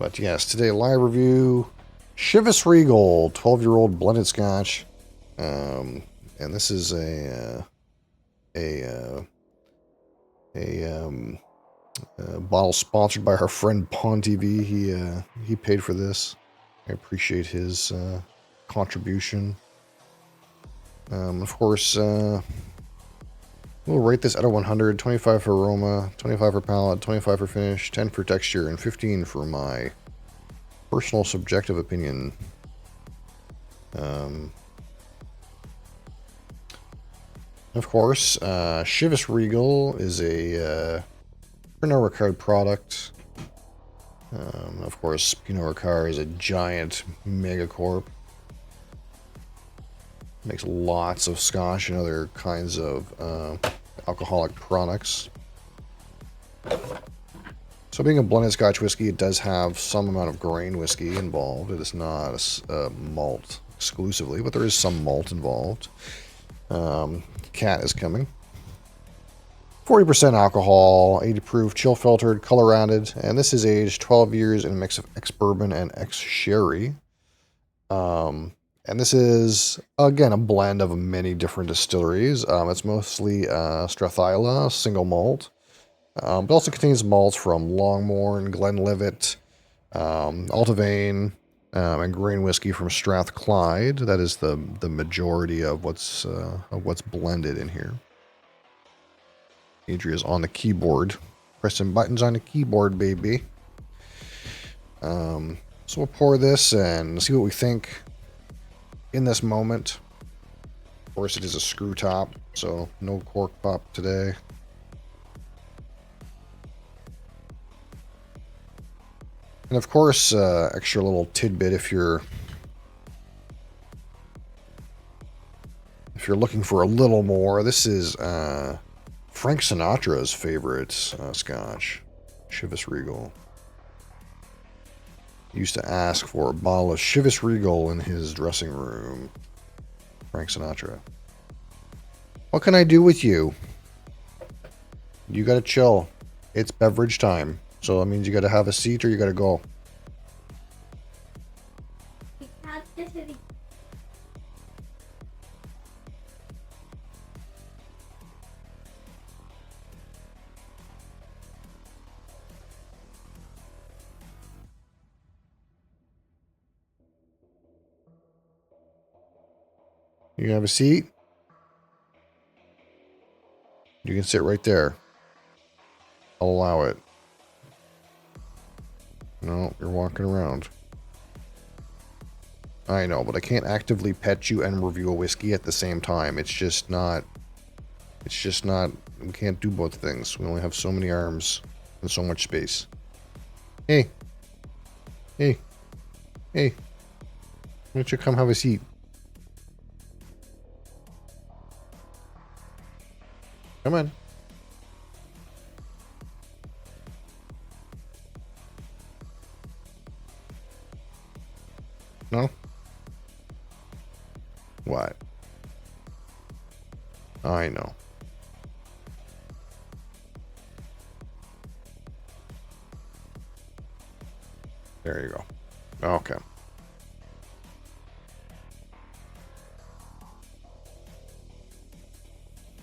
But yes, today live review Chivas Regal 12-year-old blended Scotch, and this is a bottle sponsored by our friend Pon TV. He paid for this. I appreciate his contribution. Of course, we'll rate this out of 100. 25 for aroma, 25 for palate, 25 for finish, 10 for texture, and 15 for my personal subjective opinion. Of course, Chivas Regal is a Pernod Ricard product. Of course, Pernod Ricard is a giant megacorp. Makes lots of Scotch and other kinds of alcoholic products. So being a blended Scotch whiskey, it does have some amount of grain whiskey involved. It is not a malt exclusively, but there is some malt involved. Cat is coming. 40% alcohol, 80 proof, chill filtered, color rounded, and this is aged 12 years in a mix of ex-bourbon and ex-sherry. And this is, again, a blend of many different distilleries. It's mostly Strathyla, single malt. But also contains malts from Longmorn, Glenlivet, Altavane, and grain whiskey from Strathclyde. That is the majority of what's blended in here. Adria's on the keyboard, pressing buttons on the keyboard, baby. So we'll pour this and see what we think in this moment. Of course, it is a screw top, so no cork pop today. And of course, extra little tidbit if you're looking for a little more. This is Frank Sinatra's favorite Scotch, Chivas Regal. He used to ask for a bottle of Chivas Regal in his dressing room. Frank Sinatra. What can I do with you? You gotta chill. It's beverage time. So that means you gotta have a seat or you gotta go. You have a seat? You can sit right there. I'll allow it. No, you're walking around. I know, but I can't actively pet you and review a whiskey at the same time. It's just not, we can't do both things. We only have so many arms and so much space. Hey. Hey. Hey. Why don't you come have a seat? Come on. No? What? I know. There you go. Okay.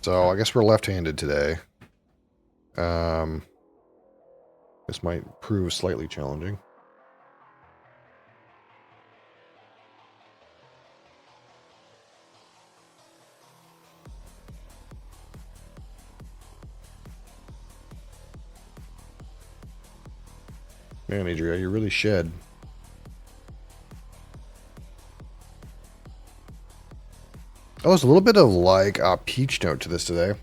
So I guess we're left-handed today. This might prove slightly challenging. Man, Adria, you really shed. Oh, there's a little bit of like a peach note to this today.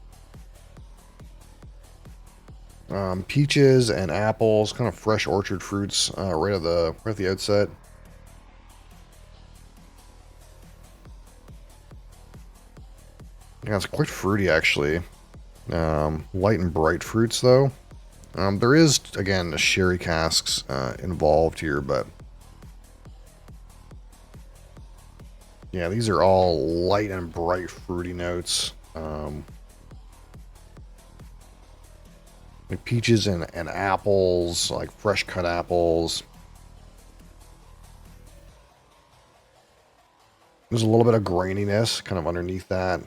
Peaches and apples, kind of fresh orchard fruits, right at the outset. Yeah, it's quite fruity actually. Light and bright fruits though. There is, again, sherry casks involved here, but yeah, these are all light and bright fruity notes. Like peaches and apples, like fresh cut apples. There's a little bit of graininess kind of underneath that.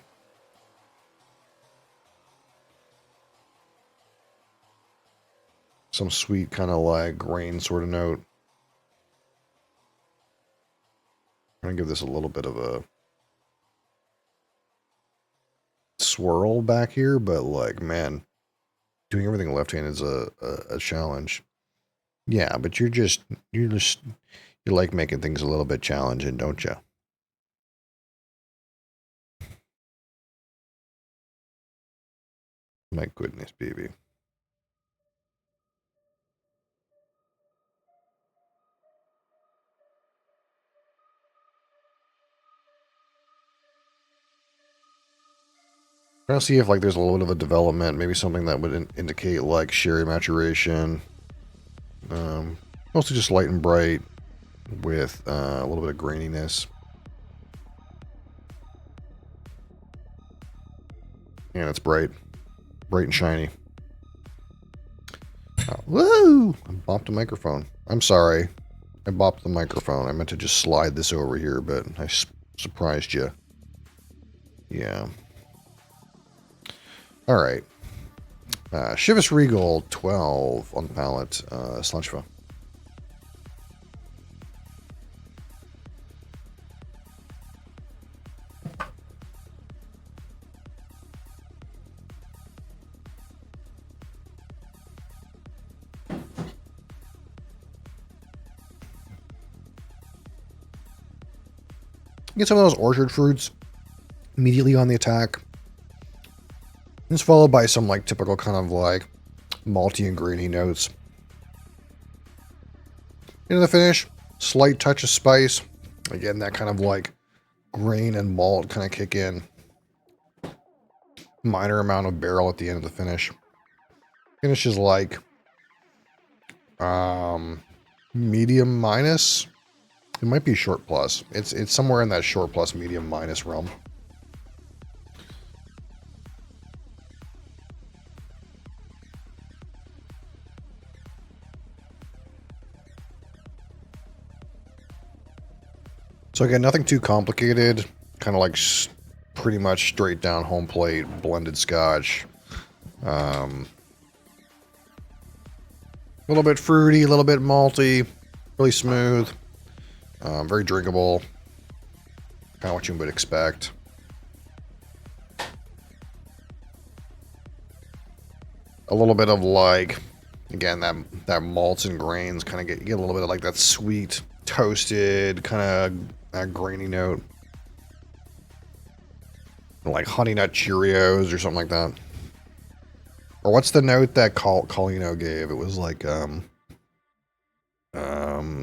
Some sweet kind of like grain sort of note. I'm going to give this a little bit of a swirl back here, but like, man, doing everything left-handed is a challenge. Yeah, but you like making things a little bit challenging, don't you? My goodness, baby. Trying to see if like there's a little bit of a development, maybe something that would indicate like sherry maturation. Mostly just light and bright with a little bit of graininess. And it's bright and shiny. Woo! I bopped the microphone. I'm sorry. I bopped the microphone. I meant to just slide this over here, but I surprised you. Yeah. All right. Chivas Regal 12 on the palette. Slunchva. Get some of those orchard fruits immediately on the attack. It's followed by some like typical kind of like malty and grainy notes. Into the finish, slight touch of spice. Again, that kind of like grain and malt kind of kick in. Minor amount of barrel at the end of the finish. Finish is like medium minus. It might be short plus. It's somewhere in that short plus medium minus realm. So again, nothing too complicated. Kind of like pretty much straight down home plate blended scotch. A little bit fruity, a little bit malty, really smooth. Very drinkable. Kind of what you would expect. A little bit of like, again, that malts and grains kind of get a little bit of like that sweet, toasted, kind of that grainy note. Like Honey Nut Cheerios or something like that. Or what's the note that Colino gave? It was like,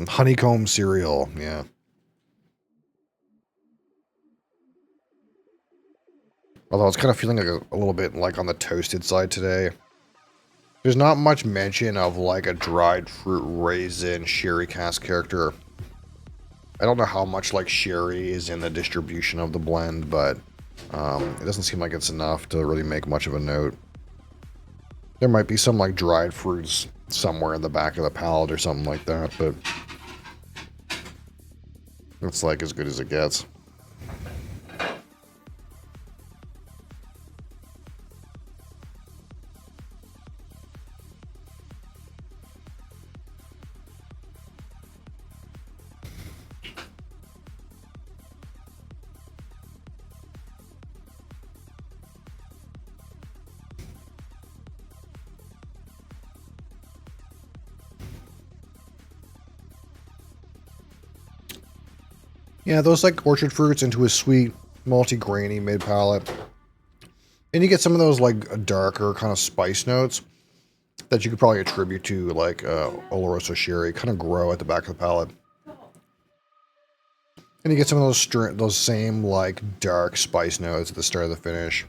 honeycomb cereal, yeah. Although it's kind of feeling like a little bit like on the toasted side today. There's not much mention of like a dried fruit raisin sherry cask character. I don't know how much like sherry is in the distribution of the blend, but it doesn't seem like it's enough to really make much of a note. There might be some like dried fruits somewhere in the back of the palate or something like that, but it's like as good as it gets. Yeah, those like orchard fruits into a sweet, malty, grainy mid palate. And you get some of those like darker kind of spice notes that you could probably attribute to like Oloroso sherry, kind of grow at the back of the palate. And you get some of those same like dark spice notes at the start of the finish.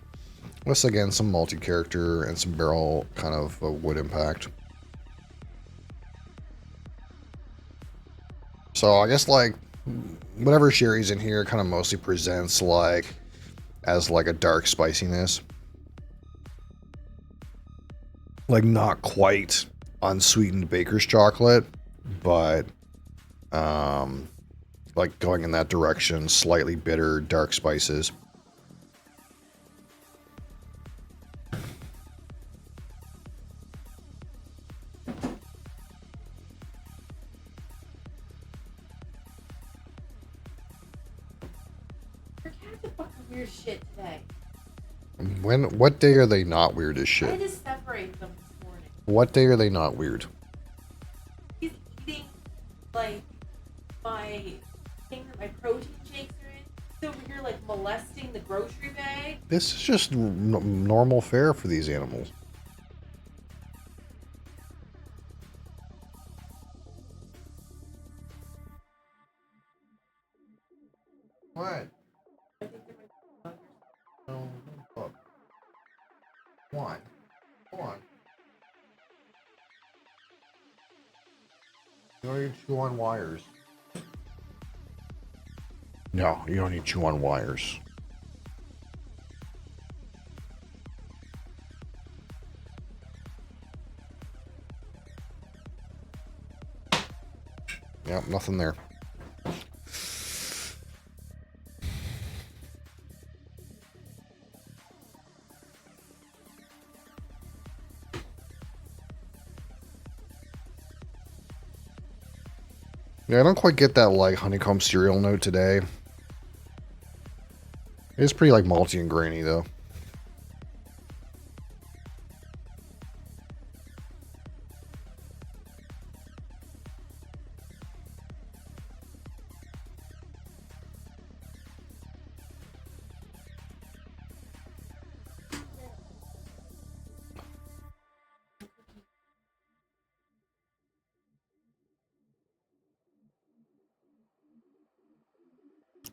With again some malty character and some barrel kind of wood impact. So I guess like whatever sherry's in here kind of mostly presents like as like a dark spiciness. Like not quite unsweetened baker's chocolate, but like going in that direction. Slightly bitter, dark spices. Your cats are fucking weird shit today. What day are they not weird as I shit? had to separate them this morning. What day are they not weird? He's eating, like, my thing that my protein shakes are in. He's over here, like, molesting the grocery bag. This is just normal fare for these animals. What? I think they're my buggers. No, look. One. Go on. You don't need to chew on wires. No, you don't need to chew on wires. Yep, nothing there. Yeah, I don't quite get that, like, honeycomb cereal note today. It's pretty, like, malty and grainy, though.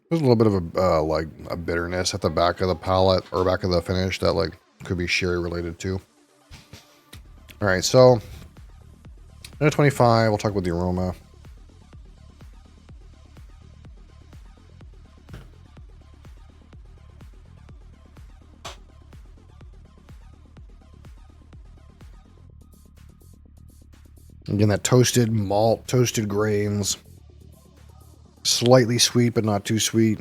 There's a little bit of a, like, a bitterness at the back of the palate, or back of the finish that, like, could be sherry related too. Alright, so, at 25, we'll talk about the aroma. Again, that toasted malt, toasted grains. Slightly sweet, but not too sweet.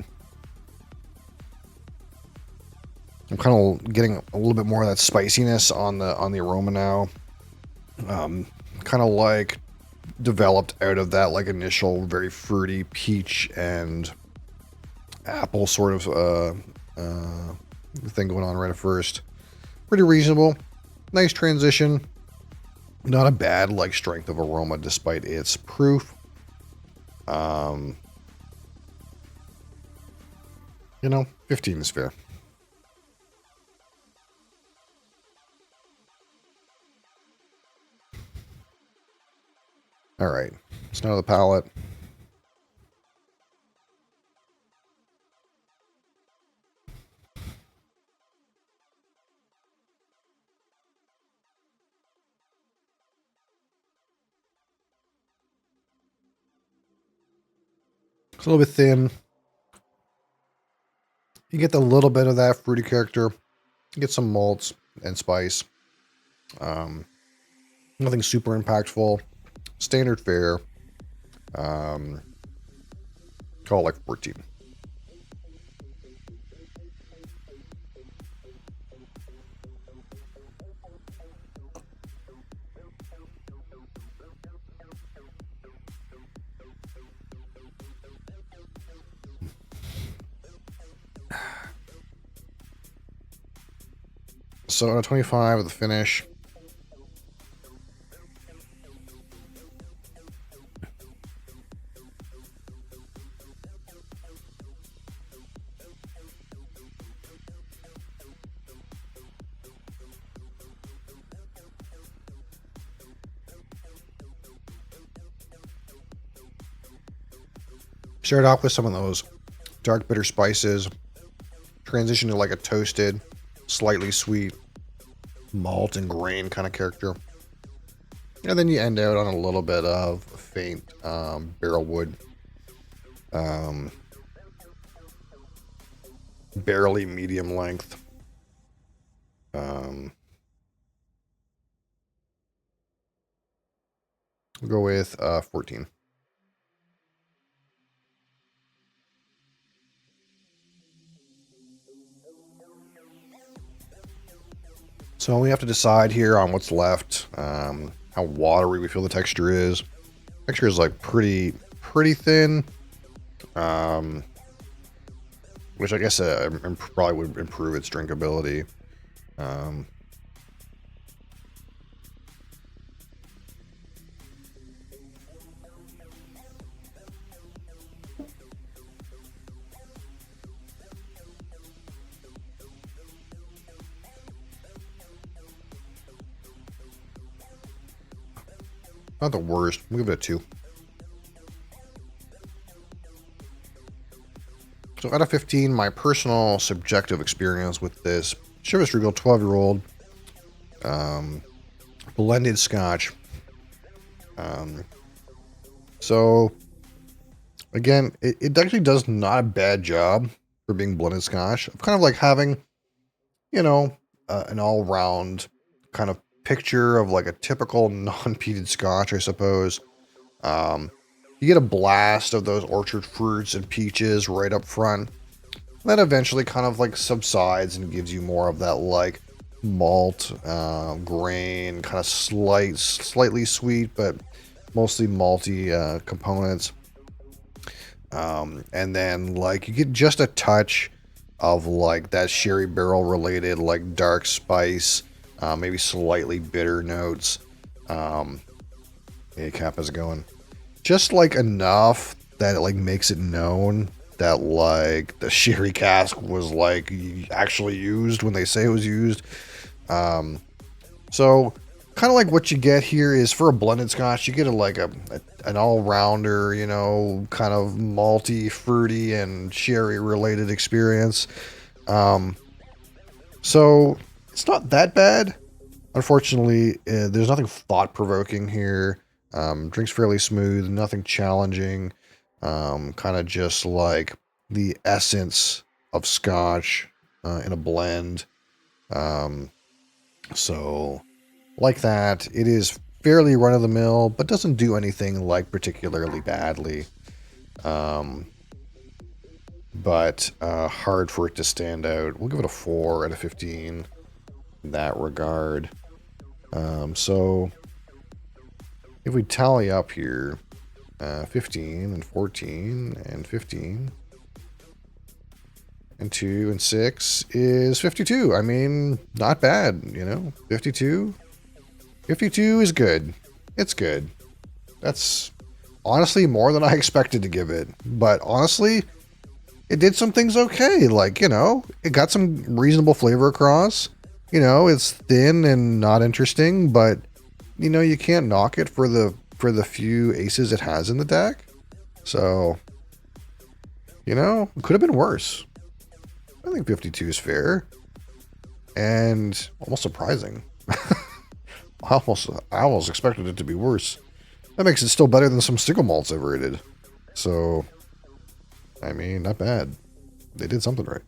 I'm kind of getting a little bit more of that spiciness on the aroma now. Kind of like developed out of that like initial very fruity peach and apple sort of thing going on right at first. Pretty reasonable. Nice transition. Not a bad like strength of aroma despite its proof. You know, 15 is fair. All right. Smell the palate. It's a little bit thin. You get the little bit of that fruity character. You get some malts and spice. Nothing super impactful. Standard fare. Call it like 14. So on a 25 with the finish. Started off with some of those dark bitter spices. Transition to like a toasted, slightly sweet malt and grain kind of character. And then you end out on a little bit of faint barrel wood. Barely medium length. We'll go with 14. So we have to decide here on what's left, how watery we feel the texture is. Texture is like pretty thin, which I guess probably would improve its drinkability. Not the worst. We'll give it a 2. So out of 15, my personal subjective experience with this Chivas Regal 12-year-old blended Scotch. So again, it actually does not a bad job for being blended Scotch. Of kind of like having, you know, an all-round kind of picture of like a typical non-peated Scotch, I suppose. You get a blast of those orchard fruits and peaches right up front. That eventually kind of like subsides and gives you more of that like malt, grain, kind of slightly sweet, but mostly malty components. And then like you get just a touch of like that sherry barrel related like dark spice, maybe slightly bitter notes. Yeah, Kappa's going. Just like enough that it like makes it known that like the sherry cask was like actually used when they say it was used. So kind of like what you get here is for a blended Scotch, you get an all-rounder, you know, kind of malty, fruity, and sherry related experience. So it's not that bad. Unfortunately, there's nothing thought-provoking here. Drinks fairly smooth, nothing challenging. Kind of just like the essence of Scotch in a blend. So like that, it is fairly run-of-the-mill, but doesn't do anything like particularly badly. But hard for it to stand out. We'll give it a 4 out of 15 in that regard. So if we tally up here, 15 and 14 and 15 and 2 and 6 is 52. I mean, not bad, you know, 52. 52 is good. It's good. That's honestly more than I expected to give it. But honestly, it did some things okay. Like, you know, it got some reasonable flavor across. You know, it's thin and not interesting, but you know, you can't knock it for the few aces it has in the deck. So, you know, it could have been worse. I think 52 is fair and almost surprising. I almost expected it to be worse. That makes it still better than some single malts I've rated. So, I mean, not bad. They did something right.